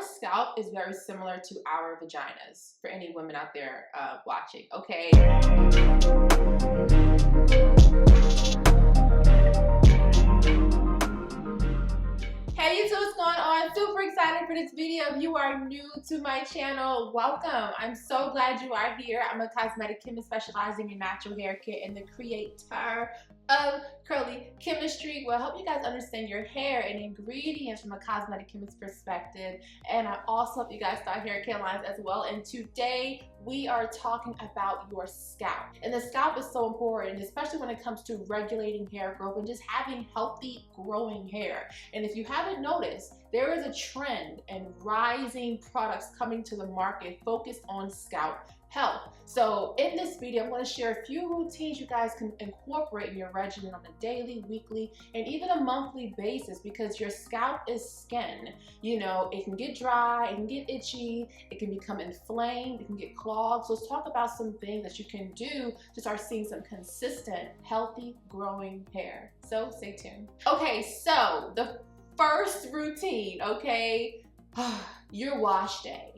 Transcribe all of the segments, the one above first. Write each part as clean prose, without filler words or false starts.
scalp is very similar to our vaginas, for any women out there watching, okay? Hey YouTube, what's going on? Super excited for this video. If you are new to my channel, welcome. I'm so glad you are here. I'm a cosmetic chemist specializing in natural hair care and the creator of curly chemistry. Will help you guys understand your hair and ingredients from a cosmetic chemist perspective. And I also help you guys start hair care lines as well. And today we are talking about your scalp. And the scalp is so important, especially when it comes to regulating hair growth and just having healthy growing hair. And if you haven't noticed, there is a trend and rising products coming to the market focused on scalp health. So in this video, I'm going to share a few routines you guys can incorporate in your regimen on a daily, weekly, and even a monthly basis, because your scalp is skin. You know, it can get dry, it can get itchy, it can become inflamed, it can get clogged. So let's talk about some things that you can do to start seeing some consistent, healthy, growing hair. So stay tuned. Okay, so the first routine, okay, your wash day.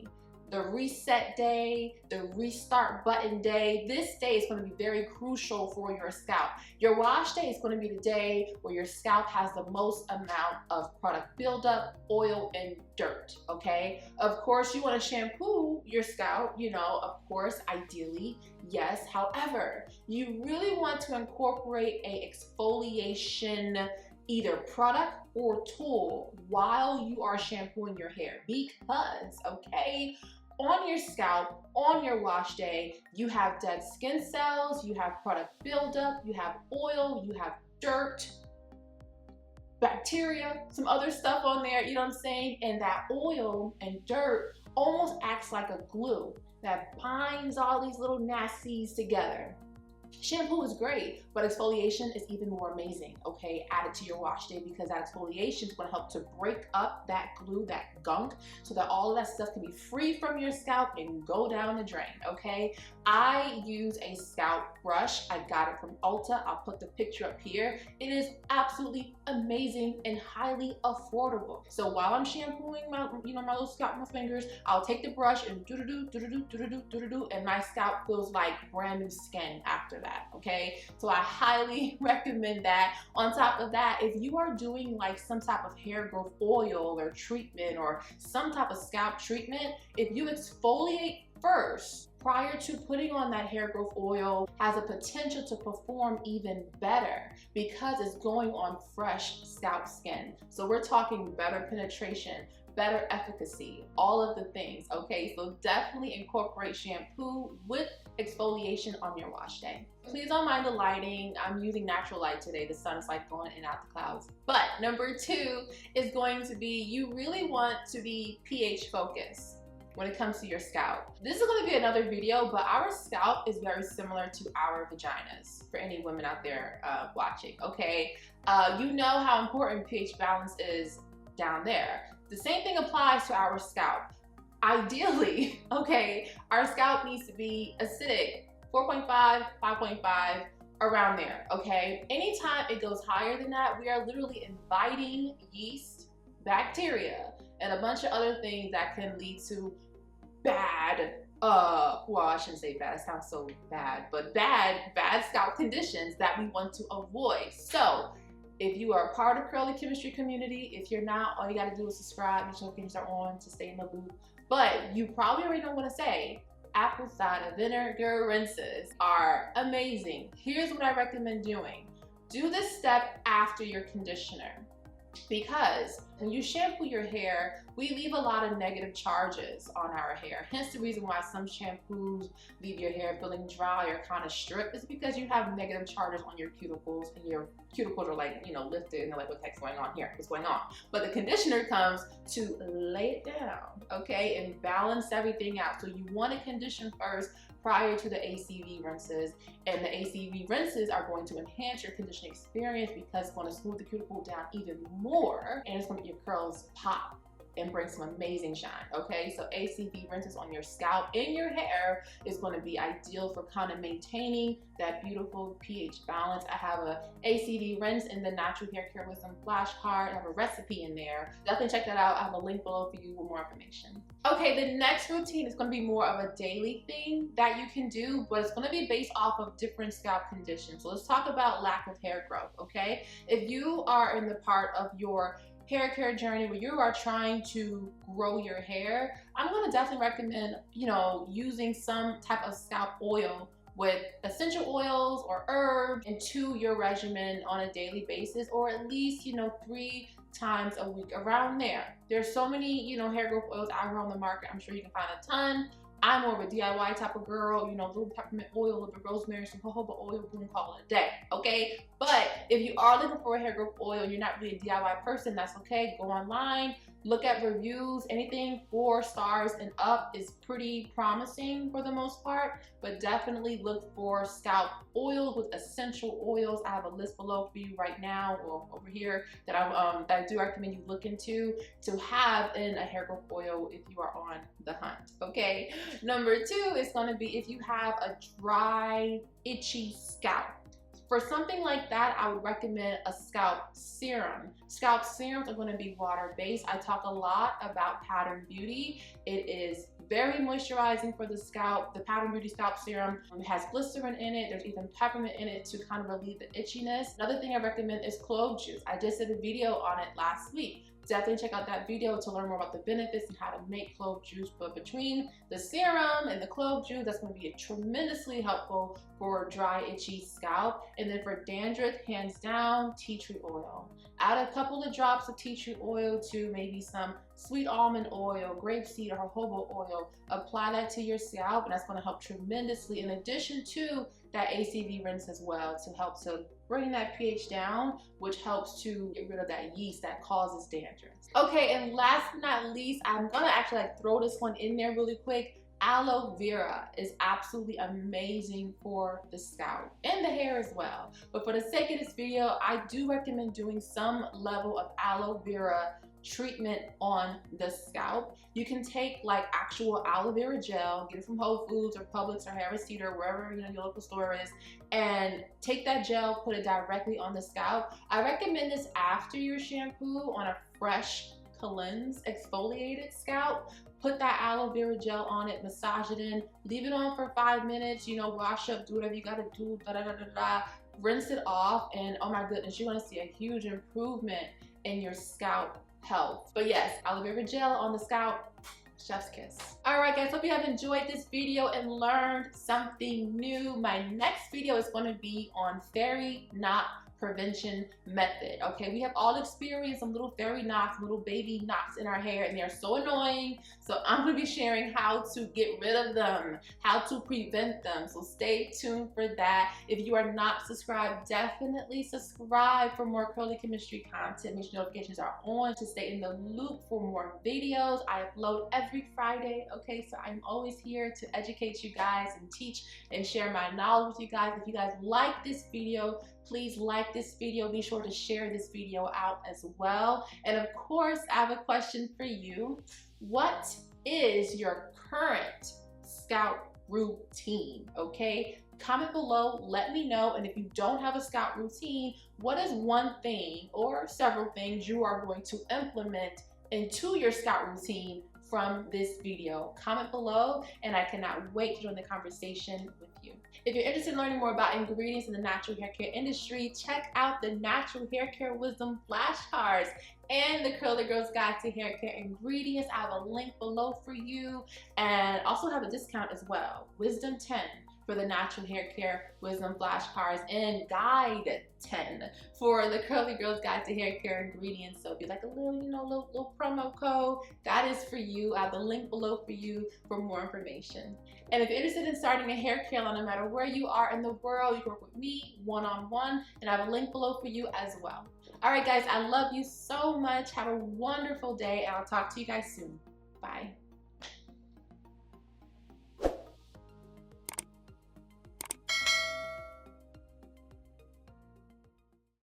The reset day, the restart button day. This day is going to be very crucial for your scalp. Your wash day is going to be the day where your scalp has the most amount of product buildup, oil, and dirt, okay? Of course, you want to shampoo your scalp, you know, of course, ideally, yes. However, you really want to incorporate a exfoliation either product or tool while you are shampooing your hair, because, okay, on your scalp, on your wash day, you have dead skin cells, you have product buildup, you have oil, you have dirt, bacteria, some other stuff on there, you know what I'm saying? And that oil and dirt almost acts like a glue that binds all these little nasties together. Shampoo is great, but exfoliation is even more amazing, okay? Add it to your wash day, because that exfoliation is going to help to break up that glue, that gunk, so that all of that stuff can be free from your scalp and go down the drain, okay? I use a scalp brush. I got it from Ulta. I'll put the picture up here. It is absolutely amazing and highly affordable. So while I'm shampooing my, my little scalp, my fingers, I'll take the brush and do-do-do, and my scalp feels like brand new skin after that, okay? So I highly recommend that. On top of that, if you are doing like some type of hair growth oil or treatment or some type of scalp treatment, if you exfoliate first prior to putting on that hair growth oil, has a potential to perform even better because it's going on fresh scalp skin. So we're talking better penetration, better efficacy, all of the things, okay? So definitely incorporate shampoo with exfoliation on your wash day. Please don't mind the lighting. I'm using natural light today. The sun is like going in and out the clouds. But number two is going to be, you really want to be pH focused when it comes to your scalp. This is going to be another video, but our scalp is very similar to our vaginas, for any women out there watching, okay? You know how important pH balance is down there. The same thing applies to our scalp. Ideally, okay, our scalp needs to be acidic, 4.5, 5.5, around there, okay? Anytime it goes higher than that, we are literally inviting yeast, bacteria, and a bunch of other things that can lead to bad, well, I shouldn't say bad, it sounds so bad, but bad scalp conditions that we want to avoid. So if you are a part of Curly Chemistry community, if you're not, all you gotta do is subscribe, your notifications are on to stay in the loop. But you probably already know what to say. Apple cider vinegar rinses are amazing. Here's what I recommend doing. Do this step after your conditioner, because when you shampoo your hair, we leave a lot of negative charges on our hair. Hence the reason why some shampoos leave your hair feeling dry or kind of stripped, is because you have negative charges on your cuticles, and your cuticles are like, you know, lifted, and they're like, what the heck's going on here? What's going on? But the conditioner comes to lay it down, okay, and balance everything out. So you want to condition first prior to the ACV rinses, and the ACV rinses are going to enhance your conditioning experience because it's going to smooth the cuticle down even more, and it's going to make your curls pop and bring some amazing shine, okay? So ACV rinses on your scalp and your hair is going to be ideal for kind of maintaining that beautiful pH balance. I have a ACV rinse in the Natural Hair Care Wisdom flashcard. I have a recipe in there. Definitely check that out. I have a link below for you with more information. Okay, the next routine is going to be more of a daily thing that you can do, but it's going to be based off of different scalp conditions. So let's talk about lack of hair growth, okay? If you are in the part of your hair care journey where you are trying to grow your hair, I'm going to definitely recommend, using some type of scalp oil with essential oils or herbs into your regimen on a daily basis, or at least 3 times a week, around there. There's so many hair growth oils out here on the market. I'm sure you can find a ton. I'm more of a DIY type of girl, little peppermint oil, little rosemary, some jojoba oil, boom, call it a day, okay? But if you are looking for a hair growth oil and you're not really a DIY person, that's okay. Go online, look at reviews. Anything 4 stars and up is pretty promising for the most part, but definitely look for scalp oils with essential oils. I have a list below for you right now, or over here, that I do recommend you look into to have in a hair growth oil if you are on the hunt, okay? Number 2 is going to be if you have a dry, itchy scalp. For something like that, I would recommend a scalp serum. Scalp serums are going to be water-based. I talk a lot about Pattern Beauty. It is very moisturizing for the scalp. The Pattern Beauty Scalp Serum has glycerin in it. There's even peppermint in it to kind of relieve the itchiness. Another thing I recommend is clove juice. I just did a video on it last week. Definitely check out that video to learn more about the benefits and how to make clove juice. But between the serum and the clove juice, that's going to be tremendously helpful for dry, itchy scalp. And then for dandruff, hands down, tea tree oil. Add a couple of drops of tea tree oil to maybe some sweet almond oil, grapeseed, or jojoba oil. Apply that to your scalp, and that's going to help tremendously, in addition to that ACV rinse as well, to help to bring that pH down, which helps to get rid of that yeast that causes dandruff. Okay, and last but not least, I'm gonna actually throw this one in there really quick. Aloe vera is absolutely amazing for the scalp and the hair as well. But for the sake of this video, I do recommend doing some level of aloe vera treatment on the scalp. You can take actual aloe vera gel, get it from Whole Foods or Publix or Harris Teeter, wherever your local store is, and take that gel, put it directly on the scalp. I recommend this after your shampoo on a fresh, cleansed, exfoliated scalp. Put that aloe vera gel on it, massage it in, leave it on for 5 minutes, wash up, do whatever you gotta do, rinse it off, and oh my goodness, you're gonna see a huge improvement in your scalp health. But yes, aloe vera gel on the scalp, chef's kiss. All right, guys, hope you have enjoyed this video and learned something new. My next video is going to be on fairy knot prevention method. Okay, we have all experienced some little fairy knots, little baby knots in our hair, and they're so annoying. So I'm going to be sharing how to get rid of them, how to prevent them. So stay tuned for that. If you are not subscribed, definitely subscribe for more curly chemistry content. Make sure notifications are on to stay in the loop for more videos. I upload every Friday. Okay, so I'm always here to educate you guys and teach and share my knowledge with you guys. If you guys like this video, please like this video. Be sure to share this video out as well. And of course, I have a question for you. What is your current scalp routine? Okay, comment below, let me know. And if you don't have a scalp routine, what is one thing or several things you are going to implement into your scalp routine from this video? Comment below, and I cannot wait to join the conversation with you. If you're interested in learning more about ingredients in the natural hair care industry, check out the Natural Hair Care Wisdom flashcards and the Curly Girls Guide to Hair Care Ingredients. I have a link below for you, and also have a discount as well, Wisdom 10 for the Natural Hair Care Wisdom flashcards, and Guide 10 for the Curly Girls Guide to Hair Care Ingredients. So it'd be like a little, little promo code. That is for you. I have the link below for you for more information. And if you're interested in starting a hair care line, no matter where you are in the world, you can work with me one-on-one, and I have a link below for you as well. All right, guys, I love you so much. Have a wonderful day, and I'll talk to you guys soon. Bye.